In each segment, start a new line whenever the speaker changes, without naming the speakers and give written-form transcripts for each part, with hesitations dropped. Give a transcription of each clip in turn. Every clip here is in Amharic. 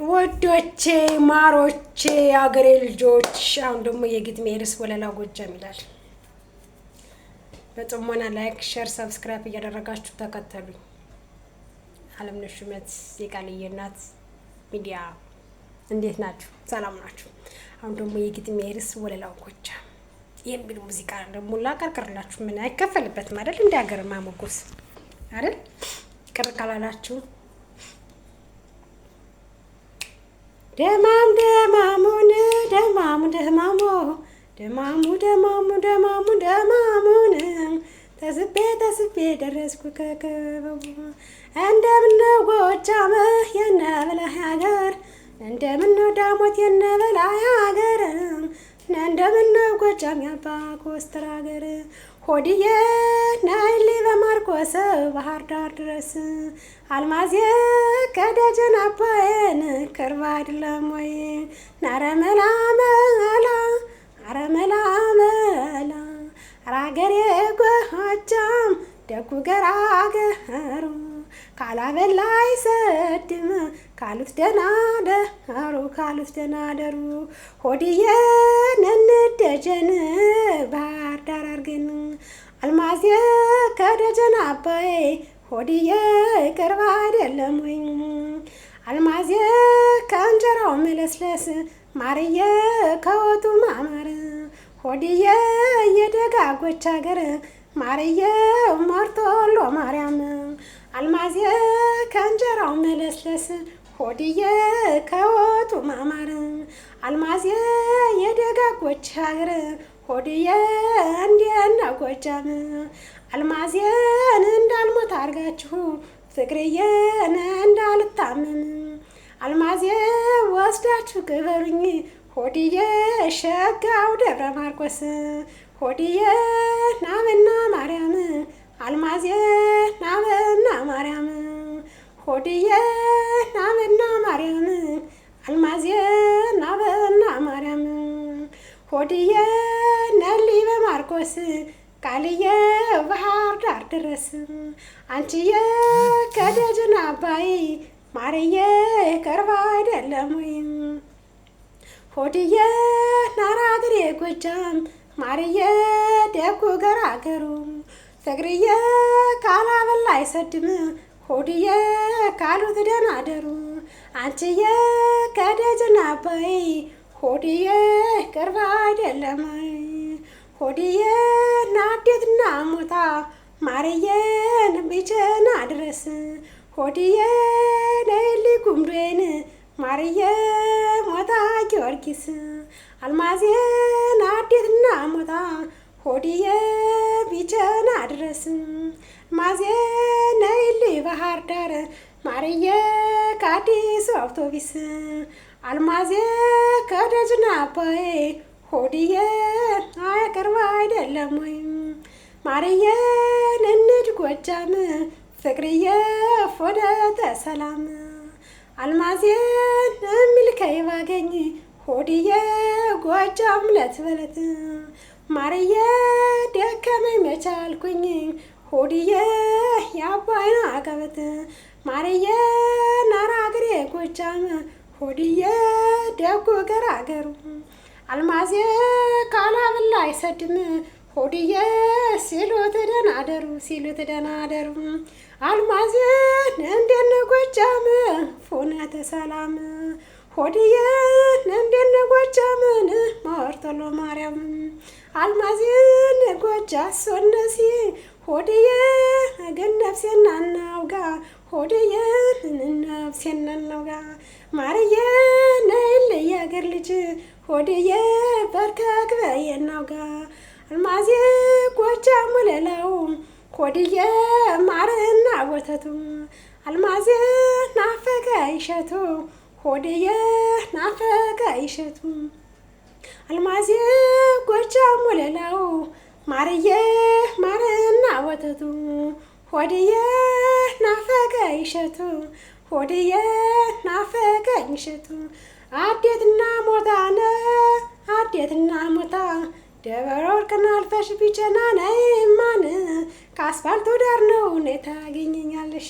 ወዶቼ ማሮቼ አገሬ ልጆች አሁን ደግሞ የግጥሜ ርዕስ ወለላ ጎጃም ይላል። በጥሞና ላይክ፣ ሼር፣ ሰብስክራይብ እያደረጋችሁ ተከተሉኝ። አለምነሽ ሹመት የቃልዬ እናት ሚዲያ እንዴት ናችሁ? ሰላም ናችሁ? አሁን ደግሞ የግጥሜ ርዕስ ወለላ ጎጃም የሚል ሙዚቃ ደግሞ ላቀርቅርላችሁ። ምን አይከፈልበትም አይደል? እንደ ሀገር ማሞጎስ አይደል? ቅር ካላላችሁ ደማም ደማሙን ደማሙ ደማሙ ደማሙ ደማሙ ደማሙ ደማሙን ተስቤ ደረስኩ ከከበቡ እንደምነው ጎጃም የነበላይ ሀገር እንደምነው ዳሞት የነበላይ ሀገር እንደምነው ጎጃም ያባ ኮስተር ሀገር ሆድዬ ናይሊ በማርቆስ ባህር ዳር ድረስ አልማዝ ከደጀን አባይን ቅርብ አይደለም ወይ? ናረመላ መላ አረመላ መላ ራገሬ ጎጃም ደጉ ገራገሩ ካላበላ አይሰድም ካሉት ደናደሩ ካሉት ደናደሩ ሆድዬ ነንደጀን ባህር ዳር አርገን አልማዝ ከደጀን አባይ ሆድዬ ቅርብ አይደለም ወይ? አልማዝ ከእንጀራው መለስለስ ማርዬ ከወጡ ማማር ሆድዬ የደጋጎች ሀገር ማርዬ ማርቶሎ ማርያም አልማዝ ከእንጀራው መለስለስ ሆድዬ ከወጡ ማማር አልማዝ የደጋጎች ሀገር ሆድዬ እንዴና ጎጃም አልማዝን እንዳልሞት አርጋችሁ ፍቅርዬን እንዳልታመም አልማዝ ወስዳችሁ ቅበሩኝ ሆድዬ ሸጋው ደብረ ማርቆስ ሆድዬ ናበና ማርያም አልማዝ ናበና ማርያም ሆድዬ ናበና ማርያም አልማዝ ናበና ማርያም ሆድዬ ነሊ በማርቆስ ቃልዬ ባህር ዳር ድረስ አንቺዬ ከደጀን አባይ ማርዬ ቅርብ አይደለም ወይ? ሆድዬ ናራግሬ ጎጃም ማርዬ ደጉ ገራገሩ ፍቅርዬ ካላበላ አይሰድም ሆድዬ ካሉት ደናደሩ አንቺዬ ከደጀን አባይ ሆድዬ ቅርብ አይደለም ወይ? ሆድዬ ናዴትና ሞታ ማርዬን ቢቸና ድረስ ሆድዬ ነይሊ ጉምዶን ማርዬ ሞታ ጊዮርጊስ አልማዝ ናዴትና ሞታ ሆድዬ ቢቸና ድረስ አልማዝ ነይሊ ባህር ዳር ማርዬ ከአዲስ አውቶቢስ አልማዝ ከደጀን አባይ ሆድዬ ቅርብ አይደለም ወይ? ማርዬ እንሂድ ጎጃም ፍቅርዬ ፎደተ ሰላም አልማዝን የሚልከኝ ባገኝ ሆድዬ ጎጃም ለትበለት ማርዬ ደከመኝ መቻልኩኝ ሆድዬ የአባይን አቀበት ማርዬ ናራግሬ ጎጃም ሆድዬ ደጉ ገራገሩ አልማዝ ካላበላ አይሰድም ሆድዬ ሲሉት ደናደሩ አልማዝ እንደነ ጎጃም ፎነተ ሰላም ሆድዬ እንደነ ጎጃምን ማርቶሎ ማርያም አልማዝን ጎጃ ሶነሲ ሆድዬ ግን ነፍሴና እናውጋ ሆድዬ ነፍሴና እናውጋ ማርዬ ነይልኝ የአገር ልጅ ሆድዬ በርከክ በይ እናውጋ አልማዝ ጎጃም ወለላው ሆድዬ ማርና ወተቱ አልማዝ ናፈቀ ይሸቱ ሆድዬ ናፈቀ ይሸቱ አልማዝ ጎጃም ወለላው ማርዬ ማርና ወተቱ ሆድዬ ናፈቀ ይሸቱ ሆድዬ ናፈቀ ይሸቱ አዴትና ሞታነ አዴትና ሞታ ደበረ ወርቅና አልፈሽ ቢቸና ነይማን ከአስፋልቱ ዳር ነው ታገኘኛለሽ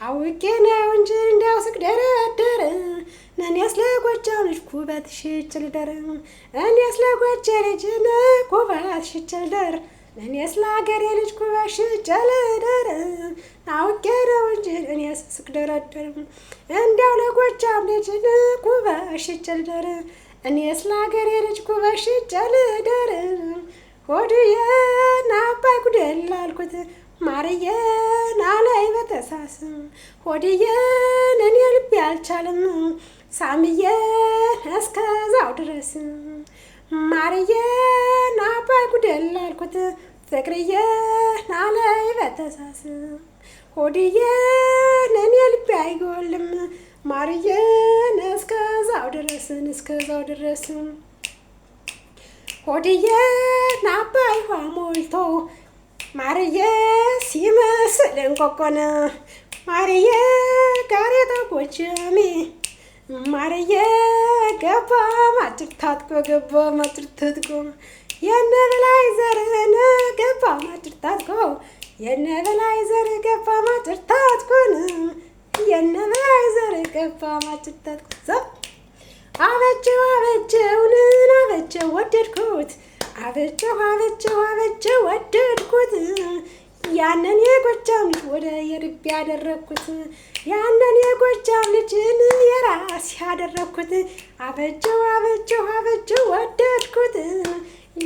አውቄ ነው እንጂ እንዲያው ስቅደረደር እኔስ ለጎጃም ልጅ ኩበትሽ ችልደር እኔስ ለጎጄ ልጅ ኩበትሽ ችልደር እኔስ ለአገሬ ልጅ ኩበትሽ ችልደር አውቄ ነው እንጂ እኔስ ስቅደረደር እንዲያው ለጎጃም ልጅ ኩበትሽ ችልደር እኔስ ለአገሬ ልጅ ኩበትሽ ችልደር ሆድዬን አባይ ጉደል አልኩት ማርዬን አላይ በተሳስም ሆድዬን እኔ ልቤ አልቻለም ሳምዬን እስከዛው ድረስ ማርዬን አባይ ጉደል አልኩት ፍቅርዬን አላይ በተሳስም ሆድዬን እኔ ልቤ አይጎልም ማርዬን እስከዛው ድረስ ሆድዬን አባይ ውሃ ሞልቶ ማርዬ ሲመስል እንቆቆነ ማርዬ ጋሬጣ ጎጃሜ ማርዬ ገባ ማጭር ታጥቆ የነ በላይ ዘርን ገባ ማጭር ታጥቆ የነ በላይ ዘር ገባ ማጭር ታጥቆን የነ በላይ ዘር ገባ ማጭር ታጥቆ አበጀው ወደድኩት አበጀው ወደድኩት ያንን የጎጃም ልጅ ወደ የልቤ ያደረግኩት ያንን የጎጃም ልጅን የራስ ያደረግኩት አበጀው ወደድኩት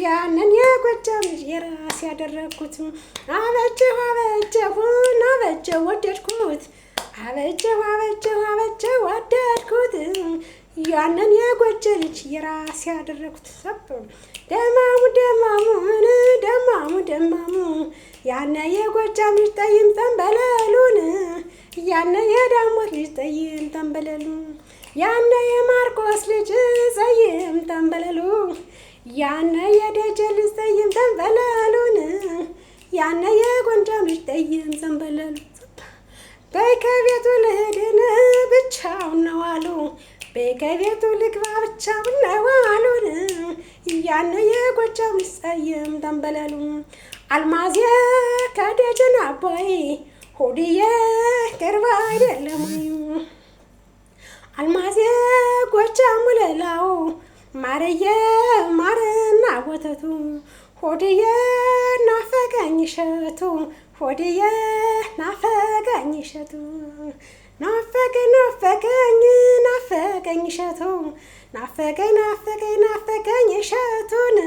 ያንን የጎጃም ልጅ የራስ ያደረግኩት አበጀው ወደድኩት አበጀው ወደድኩት ያንን የጎጀ ልጅ የራስ ያደረኩት ደማሙ ያነ የጎጃም ልጅ ጠይም ተንበለሉን ያነ የዳሞት ልጅ ጠይም ተንበለሉ ያነ የማርቆስ ልጅ ጠይም ተንበለሉ ያነ የደጀ ልጅ ጠይም ተንበለሉን ያነ የጎንጃም ልጅ ጠይም ተንበለሉ በከቤቱ ልሄድን ብቻውን ነው አሉ በከቤቱ ልግባ ብቻውን ነው አሉን ያነ የጎጃም ልጅ ጠይም ተንበለሉ አልማዝ ከደጀን አባይ ሆድዬ ቅርብ አይደለም አልማዝ ጎጃም ሌላው ማርዬ ማርና ወተቱ ሆድዬ ናፈቀኝ እሸቱ ሆድዬ ናፈቀኝ እሸቱ ናፈቀኝ እሸቱ ናፈቀኝ እሸቱን